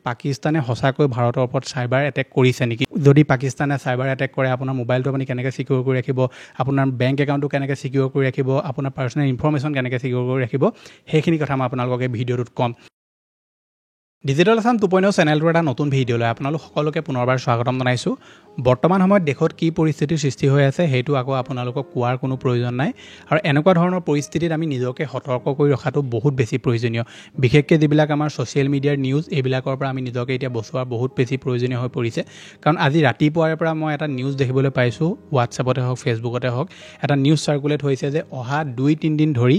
পাকিস্তানে সঁচাকৈ ভাৰতৰ ওপৰত সাইবাৰ এটেক কৰিছে নেকি যদি পাকিস্তানে সাইবাৰ এটেক কৰে আপোনাৰ মোবাইলটো আপুনি কেনেকৈ সিকিউৰ কৰি ৰাখিব আপোনাৰ বেংক একাউণ্টটো কেনেকৈ সিকিউৰ কৰি ৰাখিব আপোনাৰ পাৰ্সোনেল ইনফৰমেশ্যন কেনেকৈ সিকিউৰ কৰি ৰাখিব সেইখিনি কথা মই আপোনালোকক এই ভিডিঅ'টোত ক'ম ডিজিটেল আসাম 2.0 চেনেলটোৰ এটা নতুন ভিডিঅ' লৈ আপোনালোক সকলোকে পুনৰবাৰ স্বাগতম জনাইছোঁ বৰ্তমান সময়ত দেশত কি পৰিস্থিতিৰ সৃষ্টি হৈ আছে সেইটো আকৌ আপোনালোকক কোৱাৰ কোনো প্ৰয়োজন নাই আৰু এনেকুৱা ধৰণৰ পৰিস্থিতিত আমি নিজকে সতৰ্ক কৰি ৰখাটো বহুত বেছি প্ৰয়োজনীয় বিশেষকৈ যিবিলাক আমাৰ ছ'চিয়েল মিডিয়াৰ নিউজ এইবিলাকৰ পৰা আমি নিজকে এতিয়া বচোৱাৰ বহুত বেছি প্ৰয়োজনীয় হৈ পৰিছে কাৰণ আজি ৰাতিপুৱাৰ পৰা মই এটা নিউজ দেখিবলৈ পাইছোঁ হোৱাটছএপতে হওক ফেচবুকতে হওক এটা নিউজ চাৰ্কুলেট হৈছে যে অহা 2-3 দিন ধৰি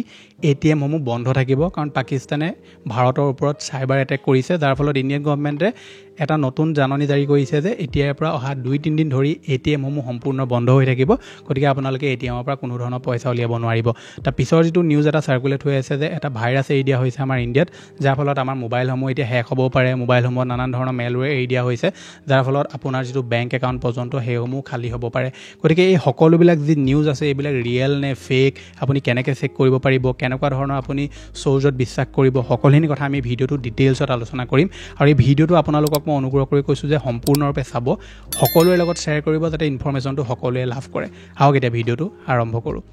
ATM সমূহ বন্ধ থাকিব কাৰণ পাকিস্তানে ভাৰতৰ ওপৰত সাইবাৰ এটেক কৰিছে যাৰ ফলত ইণ্ডিয়ান গভৰ্ণমেণ্টে এটা নতুন জাননী জাৰি কৰিছে যে এতিয়াৰ পৰা অহা 2-3 দিন ধৰি ATM সমূহ সম্পূৰ্ণ বন্ধ হৈ থাকিব গতিকে আপোনালোকে ATMৰ পৰা কোনো ধৰণৰ পইচা উলিয়াব নোৱাৰিব তাৰ পিছৰ যিটো নিউজ এটা চাৰ্কুলেট হৈ আছে যে এটা ভাইৰাছ এৰি দিয়া হৈছে আমাৰ ইণ্ডিয়াত যাৰ ফলত আমাৰ মোবাইলসমূহ এতিয়া হেক হ'ব পাৰে মোবাইলসমূহত নানান ধৰণৰ মেলৱেৰ এৰি দিয়া হৈছে যাৰ ফলত আপোনাৰ যিটো বেংক একাউণ্ট পৰ্যন্ত সেইসমূহ খালী হ'ব পাৰে গতিকে এই সকলোবিলাক যি নিউজ আছে এইবিলাক ৰিয়েল নে ফেক আপুনি কেনেকৈ চেক কৰিব পাৰিব কেনেকুৱা ধৰণৰ আপুনি চ'ৰ্চত বিশ্বাস কৰিব সকলোখিনি কথা আমি ভিডিঅ'টো ডিটেইলছত আলোচনা কৰিম আৰু এই ভিডিঅ'টো আপোনালোকক মই অনুগ্ৰহ কৰি কৈছোঁ যে সম্পূৰ্ণৰূপে চাব সকলোৰে লগত শ্বেয়াৰ কৰিব যাতে ইনফৰমেশ্যনটো সকলোৱে লাভ কৰে আহক এতিয়া ভিডিঅ'টো আৰম্ভ কৰোঁ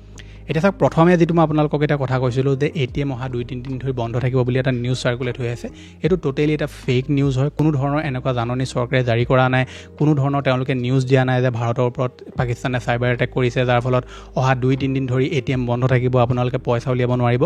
এতিয়া চাওক প্ৰথমে যিটো মই আপোনালোকক এটা কথা কৈছিলোঁ যে ATM অহা 2-3 দিন ধৰি বন্ধ থাকিব বুলি এটা নিউজ চাৰ্কুলেট হৈ আছে এইটো টোটেলি এটা ফেক নিউজ হয় কোনো ধৰণৰ এনেকুৱা জাননী চৰকাৰে জাৰি কৰা নাই কোনো ধৰণৰ তেওঁলোকে নিউজ দিয়া নাই যে ভাৰতৰ ওপৰত পাকিস্তানে সাইবাৰ এটেক কৰিছে যাৰ ফলত অহা 2-3 দিন ধৰি ATM বন্ধ থাকিব আপোনালোকে পইচা উলিয়াব নোৱাৰিব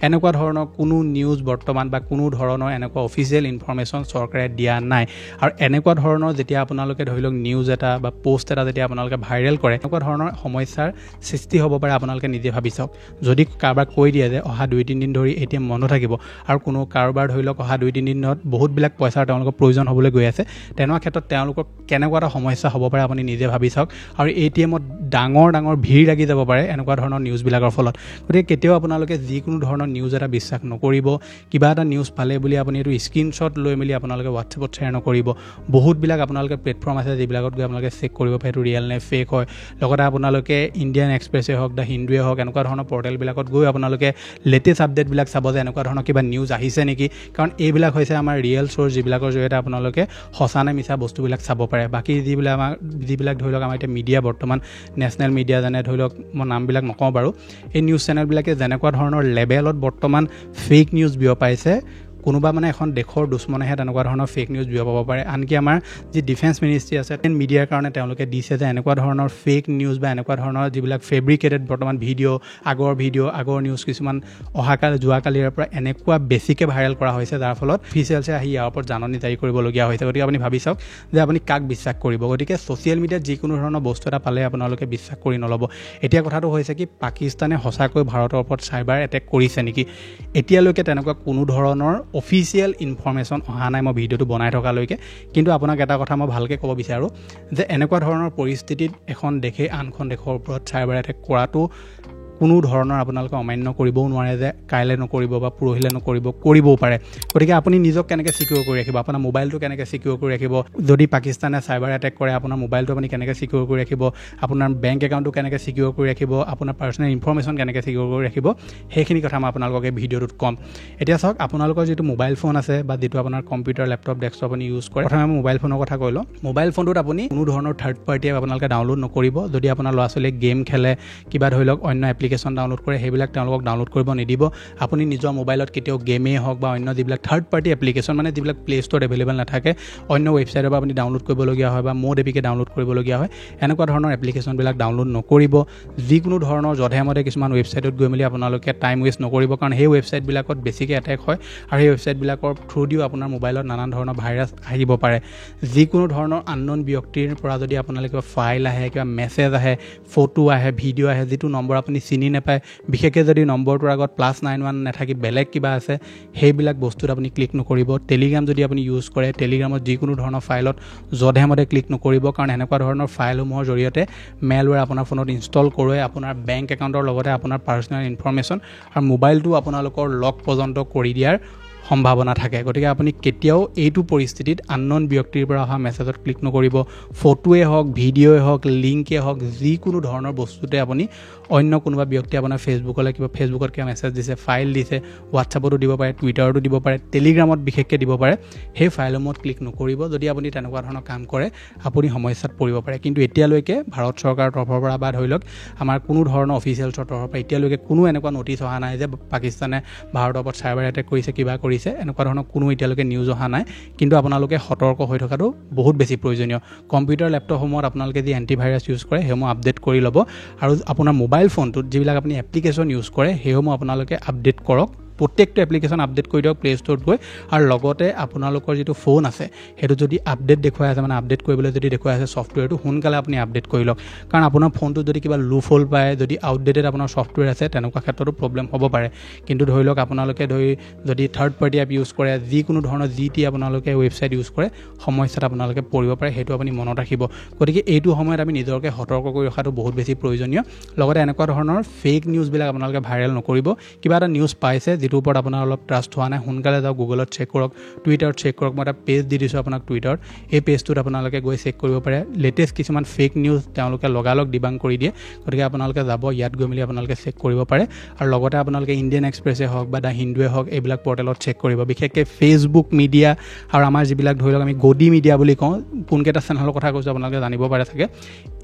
এনেকুৱা ধৰণৰ কোনো নিউজ বৰ্তমান বা কোনো ধৰণৰ এনেকুৱা অফিচিয়েল ইনফৰমেশ্যন চৰকাৰে দিয়া নাই আৰু এনেকুৱা ধৰণৰ যেতিয়া আপোনালোকে ধৰি লওক নিউজ এটা বা পোষ্ট এটা যেতিয়া আপোনালোকে ভাইৰেল কৰে এনেকুৱা ধৰণৰ সমস্যাৰ সৃষ্টি হ'ব পাৰে আপোনালোকে নিজে ভাবি চাওক যদি কাৰোবাক কৈ দিয়ে যে অহা 2-3 দিন ধৰি ATM বন্ধ থাকিব আৰু কোনো কাৰোবাৰ ধৰি লওক অহা 2-3 দিনত বহুতবিলাক পইচাৰ তেওঁলোকৰ প্ৰয়োজন হ'বলৈ গৈ আছে তেনেকুৱা ক্ষেত্ৰত তেওঁলোকক কেনেকুৱা এটা সমস্যা হ'ব পাৰে আপুনি নিজে ভাবি চাওক আৰু ATMত ডাঙৰ ভিৰ লাগি যাব পাৰে এনেকুৱা ধৰণৰ নিউজবিলাকৰ ফলত গতিকে কেতিয়াও আপোনালোকে যিকোনো ধৰণৰ নিউজ এটা বিশ্বাস নকৰিব কিবা এটা নিউজ পালে বুলি আপুনি এইটো স্ক্ৰীনশ্বট লৈ মেলি আপোনালোকে হোৱাটছএপত শ্বেয়াৰ নকৰিব বহুতবিলাক আপোনালোকে প্লেটফৰ্ম আছে যিবিলাকত গৈ আপোনালোকে চেক কৰিব পাৰে এইটো ৰিয়েল নে ফেক হয় লগতে আপোনালোকে ইণ্ডিয়ান এক্সপ্ৰেছে হওক দ্য হিন্দুৱে হওক এনেকুৱা ধৰণৰ পৰ্টেলবিলাকত গৈ আপোনালোকে লেটেষ্ট আপডেটবিলাক চাব যে এনেকুৱা ধৰণৰ কিবা নিউজ আহিছে নেকি কাৰণ এইবিলাক হৈছে আমাৰ ৰিয়েল চ'ৰ্চ যিবিলাকৰ জৰিয়তে আপোনালোকে সঁচা নে মিছা বস্তুবিলাক চাব পাৰে বাকী যিবিলাক ধৰি লওক আমাৰ এতিয়া মিডিয়া বৰ্তমান নেশ্যনেল মিডিয়া যেনে ধৰি লওক মই নামবিলাক নকওঁ বাৰু এই নিউজ চেনেলবিলাকে যেনেকুৱা ধৰণৰ লেভেলত বৰ্তমান ফেক নিউজ বিয়পাইছে কোনোবা মানে এখন দেশৰ দুশ্মনেহে তেনেকুৱা ধৰণৰ ফেক নিউজ বিয়পাব পাৰে আনকি আমাৰ যি ডিফেন্স মিনিষ্ট্ৰী আছে মিডিয়াৰ কাৰণে তেওঁলোকে দিছে যে এনেকুৱা ধৰণৰ ফেক নিউজ বা এনেকুৱা ধৰণৰ যিবিলাক ফেব্ৰিকেটেড বৰ্তমান আগৰ নিউজ কিছুমান যোৱাকালিৰ পৰা এনেকুৱা বেছিকৈ ভাইৰেল কৰা হৈছে যাৰ ফলত অফিচিয়েলছে আহি ইয়াৰ ওপৰত জাননী জাৰি কৰিবলগীয়া হৈছে গতিকে আপুনি ভাবি চাওক যে আপুনি কাক বিশ্বাস কৰিব গতিকে ছ'চিয়েল মিডিয়াত যিকোনো ধৰণৰ বস্তু এটা পালে আপোনালোকে বিশ্বাস কৰি নল'ব এতিয়া কথাটো হৈছে কি পাকিস্তানে সঁচাকৈ ভাৰতৰ ওপৰত সাইবাৰ এটেক কৰিছে নেকি এতিয়ালৈকে তেনেকুৱা কোনো ধৰণৰ অফিচিয়েল ইনফৰমেশ্যন অহা নাই মই ভিডিঅ'টো বনাই থকালৈকে কিন্তু আপোনাক এটা কথা মই ভালকৈ ক'ব বিচাৰোঁ যে এনেকুৱা ধৰণৰ পৰিস্থিতিত এখন দেশে আনখন দেশৰ ওপৰত সাইবাৰ এটেক কৰাটো কোনো ধৰণৰ আপোনালোকে অমান্য কৰিবও নোৱাৰে যে কাইলৈ নকৰিব বা পৰহিলৈ নকৰিব কৰিবও পাৰে গতিকে আপুনি নিজক কেনেকৈ সিকিউৰ কৰি ৰাখিব আপোনাৰ মোবাইলটো কেনেকৈ সিকিউৰ কৰি ৰাখিব যদি পাকিস্তানে সাইবাৰ এটেক কৰে আপোনাৰ মোবাইলটো আপুনি কেনেকৈ সিকিউৰ কৰি ৰাখিব আপোনাৰ বেংক একাউণ্টটো কেনেকৈ সিকিউৰ কৰি ৰাখিব আপোনাৰ পাৰ্সোনেল ইনফৰমেশ্যন কেনেকৈ সিকিউৰ কৰি ৰাখিব সেইখিনি কথা মই আপোনালোকক এই ভিডিঅ'টোত ক'ম এতিয়া চাওক আপোনালোকৰ যিটো মোবাইল ফোন আছে বা যিটো আপোনাৰ কম্পিউটাৰ লেপটপ ডেস্কটপ আপুনি ইউজ কৰে প্ৰথমে মই মোবাইল ফোনৰ কথা কৈ লওঁ মোবাইল ফোনটোত আপুনি কোনো ধৰণৰ থাৰ্ড পাৰ্টি এপ আপোনালোকে ডাউনলোড নকৰিব যদি আপোনাৰ ল'ৰা ছোৱালীয়ে গেম খেলে কিবা ধৰি লওক অন্য এপ্লিকেশ্যন ডাউনলোড কৰে সেইবিলাক তেওঁলোকক ডাউনলোড কৰিব নিদিব আপুনি নিজৰ মোবাইলত কেতিয়াও গেমেই হওক বা অন্য যিবিলাক থাৰ্ড পাৰ্টি এপ্লিকেশ্যন মানে যিবিলাক প্লে ষ্ট'ৰত এভেইলেবল নাথাকে অন্য ৱেবছাইটৰ পৰা আপুনি ডাউনলোড কৰিবলগীয়া হয় বা মোড এপিকে ডাউনলোড কৰিবলগীয়া হয় এনেকুৱা ধৰণৰ এপ্লিকেশ্যনবিলাক ডাউনলোড নকৰিব যিকোনো ধৰণৰ যধে-মধে কিছুমান ৱেবছাইটত গৈ মেলি আপোনালোকে টাইম ৱেষ্ট নকৰিব কাৰণ সেই ৱেবছাইটবিলাকত বেছিকৈ এটেক হয় আৰু সেই ৱেবছাইটবিলাকৰ থ্ৰুদিও আপোনাৰ মোবাইলত নানান ধৰণৰ ভাইৰাছ আহিব পাৰে যিকোনো ধৰণৰ আনন'ন ব্যক্তিৰ পৰা যদি আপোনালোকে ফাইল আহে কিবা মেছেজ আহে ফটো আহে ভিডিঅ' আহে যিটো নম্বৰ আপুনি চিনি নাপায় বিশেষকৈ যদি নম্বৰটোৰ আগত +91 নাথাকি বেলেগ কিবা আছে সেইবিলাক বস্তুত আপুনি ক্লিক নকৰিব টেলিগ্ৰাম যদি আপুনি ইউজ কৰে টেলিগ্ৰামত যিকোনো ধৰণৰ ফাইলত যধে-মধে ক্লিক নকৰিব কাৰণ এনেকুৱা ধৰণৰ ফাইলসমূহৰ জৰিয়তে মেলৱেৰ আপোনাৰ ফোনত ইনষ্টল কৰোৱে আপোনাৰ বেংক একাউণ্টৰ লগতে আপোনাৰ পাৰ্সোনেল ইনফৰমেশ্যন আৰু মোবাইলটো আপোনালোকৰ লক পৰ্যন্ত কৰি দিয়াৰ সম্ভাৱনা থাকে গতিকে আপুনি কেতিয়াও এইটো পৰিস্থিতিত আনন'ন ব্যক্তিৰ পৰা অহা মেছেজত ক্লিক নকৰিব ফটোৱে হওক ভিডিঅ'য়ে হওক লিংকে হওক যিকোনো ধৰণৰ বস্তুতে আপুনি অন্য কোনোবা ব্যক্তি আপোনাৰ ফেচবুকলৈ ফেচবুকত কিবা মেছেজ দিছে, ফাইল দিছে, হোৱাটছআপতো দিব পাৰে, টুইটাৰতো দিব পাৰে, টেলিগ্ৰামত বিশেষকৈ দিব পাৰে, সেই ফাইলসমূহত ক্লিক নকৰিব। যদি আপুনি তেনেকুৱা ধৰণৰ কাম কৰে আপুনি সমস্যাত পৰিব পাৰে। কিন্তু এতিয়ালৈকে ভাৰত চৰকাৰৰ তৰফৰ পৰা বা ধৰি লওক আমাৰ কোনো ধৰণৰ অফিচিয়েলছৰ তৰফৰ পৰা এতিয়ালৈকে কোনো এনেকুৱা নটিচ অহা নাই যে পাকিস্তানে ভাৰতৰ ওপৰত চাইবাৰ এটেক কৰিছে, কিবা কৰিছে, এনেকুৱা ধৰণৰ কোনো এতিয়ালৈকে নিউজ অহা নাই। কিন্তু আপোনালোকে সতৰ্ক হৈ থকাটো বহুত বেছি প্ৰয়োজনীয়। কম্পিউটাৰ লেপটপসমূহত আপোনালোকে যি এণ্টিভাইৰাছ ইউজ কৰে সেইসমূহ আপডেট কৰি ল'ব, আৰু আপোনাৰ মোবাইল ফোনটোত যিবিলাক আপুনি এপ্লিকেশ্যন ইউজ কৰে সেইসমূহ আপোনালোকে আপডেট কৰক। প্ৰত্যেকটো এপ্লিকেশ্যন আপডেট কৰি দিয়ক প্লে ষ্ট'ৰত গৈ, আৰু লগতে আপোনালোকৰ যিটো ফোন আছে সেইটো যদি আপডেট দেখুৱাই আছে, মানে আপডেট কৰিবলৈ যদি দেখুৱাই আছে ছফ্টৱেৰটো, সোনকালে আপুনি আপডেট কৰি লওক। কাৰণ আপোনাৰ ফোনটোত যদি কিবা লুপ হোল পায়, যদি আউটডেটেড আপোনাৰ ছফ্টৱেৰ আছে, তেনেকুৱা ক্ষেত্ৰতো প্ৰব্লেম হ'ব পাৰে। কিন্তু ধৰি লওক আপোনালোকে যদি থাৰ্ড পাৰ্টি এপ ইউজ কৰে, যিকোনো ধৰণৰ যি আপোনালোকে ৱেবছাইট ইউজ কৰে, সমস্যাত আপোনালোকে পৰিব পাৰে, সেইটো আপুনি মনত ৰাখিব। গতিকে এইটো সময়ত আমি নিজকে সতৰ্ক কৰি ৰখাটো বহুত বেছি প্ৰয়োজনীয়। লগতে এনেকুৱা ধৰণৰ ফেক নিউজবিলাক আপোনালোকে ভাইৰেল নকৰিব। কিবা এটা নিউজ পাইছে যিটোৰ ওপৰত আপোনাৰ অলপ ট্ৰাষ্ট হোৱা নাই, সোনকালে যাওক গুগলত চেক কৰক, টুইটাৰত চেক কৰক। মই এটা পেজ দি দিছোঁ আপোনাক টুইটাৰত, এই পেজটোত আপোনালোকে গৈ চেক কৰিব পাৰে। লেটেষ্ট কিছুমান ফেক নিউজ তেওঁলোকে লগালগ ডিবাং কৰি দিয়ে, গতিকে আপোনালোকে যাব, ইয়াত গৈ মেলি আপোনালোকে চেক কৰিব পাৰে। আৰু লগতে আপোনালোকে ইণ্ডিয়ান এক্সপ্ৰেছে হওক বা দ্য হিন্দুৱে হওক, এইবিলাক পৰ্টেলত চেক কৰিব। বিশেষকৈ ফেচবুক মিডিয়া আৰু আমাৰ যিবিলাক ধৰি লওক আমি গদি মিডিয়া বুলি কওঁ, কোনকেইটা চেনেলৰ কথা কৈছোঁ আপোনালোকে জানিব পাৰে চাগে,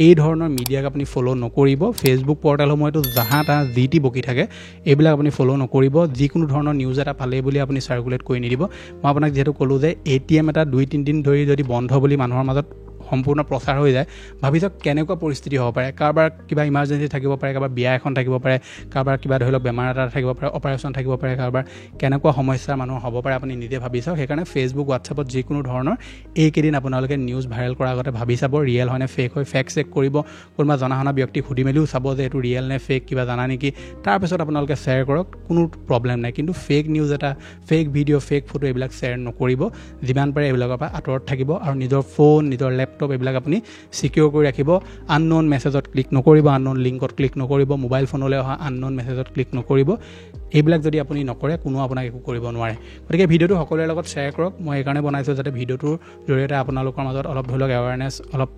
এই ধৰণৰ মিডিয়াক আপুনি ফ'ল' নকৰিব। ফেচবুক পৰ্টেলসমূহতো জাহা তাহা যি টি বকি থাকে, এইবিলাক আপুনি ফ'ল' নকৰিব। যিকোনো ধৰণৰ নিউজ এটা পালেই বুলি আপুনি চাৰ্কুলেট কৰি নিদিব। মই আপোনাক যিহেতু ক'লোঁ যে ATM এটা 2-3 দিন ধৰি যদি বন্ধ বুলি মানুহৰ মাজত সম্পূৰ্ণ প্ৰচাৰ হৈ যায়, ভাবি চাওক কেনেকুৱা পৰিস্থিতি হ'ব পাৰে। কাৰোবাৰ কিবা ইমাৰ্জেঞ্চি থাকিব পাৰে, কাৰোবাৰ বিয়া এখন থাকিব পাৰে, কাৰোবাৰ কিবা ধৰি লওক বেমাৰ এটা থাকিব পাৰে, অপাৰেশ্যন থাকিব পাৰে, কাৰোবাৰ কেনেকুৱা সমস্যা মানুহৰ হ'ব পাৰে আপুনি নিজে ভাবি চাওক। সেইকাৰণে ফেচবুক, হোৱাটছআপত যিকোনো ধৰণৰ এইকেইদিন আপোনালোকে নিউজ ভাইৰেল কৰাৰ আগতে ভাবি চাব, ৰিয়েল হয় নে ফেক হয়, ফেক্ট চেক কৰিব। কোনোবা জনা শুনা ব্যক্তিক সুধি মেলিও চাব যে এইটো ৰিয়েল নে ফেক, কিবা জানা নেকি, তাৰপিছত আপোনালোকে শ্বেয়াৰ কৰক, কোনো প্ৰব্লেম নাই। কিন্তু ফেক নিউজ এটা, ফেক ভিডিঅ', ফেক ফটো এইবিলাক শ্বেয়াৰ নকৰিব। যিমান পাৰে এইবিলাকৰ পৰা আঁতৰত থাকিব, আৰু নিজৰ ফোন, নিজৰ লেপটপ এইবিলাক আপুনি চিকিউৰ কৰি ৰাখিব। আনন'ন মেছেজত ক্লিক নকৰিব, আনন'ন লিংকত ক্লিক নকৰিব, মোবাইল ফোনলৈ অহা আনন'ন মেছেজত ক্লিক নকৰিব। এইবিলাক যদি আপুনি নকৰে, কোনো আপোনাক একো কৰিব নোৱাৰে। গতিকে ভিডিঅ'টো সকলোৰে লগত শ্বেয়াৰ কৰক। মই এইকাৰণে বনাইছোঁ যাতে ভিডিঅ'টোৰ জৰিয়তে আপোনালোকৰ মাজত অলপ ধৰি লওক এৱাৰনেছ অলপ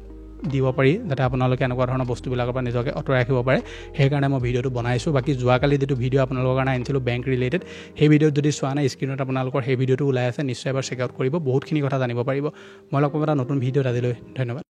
দিব পাৰি, যাতে আপোনালোকে এনেকুৱা ধৰণৰ বস্তুবিলাকৰ পৰা নিজকে আঁতৰাই ৰাখিব পাৰে। সেইকাৰণে মই ভিডিঅ'টো বনাইছোঁ। বাকী যোৱাকালি যিটো ভিডিঅ' আপোনালোকৰ কাৰণে আনিছিলোঁ বেংক ৰিলেটেড, সেই ভিডিঅ'ত যদি চোৱা নাই, স্ক্ৰীণত আপোনালোকৰ সেই ভিডিঅ'টো ওলাই আছে, নিশ্চয় এবাৰ চেক আউট কৰিব, বহুতখিনি কথা জানিব পাৰিব। মই লগ পাম এটা নতুন ভিডিঅ'ত। আজিলৈ ধন্যবাদ।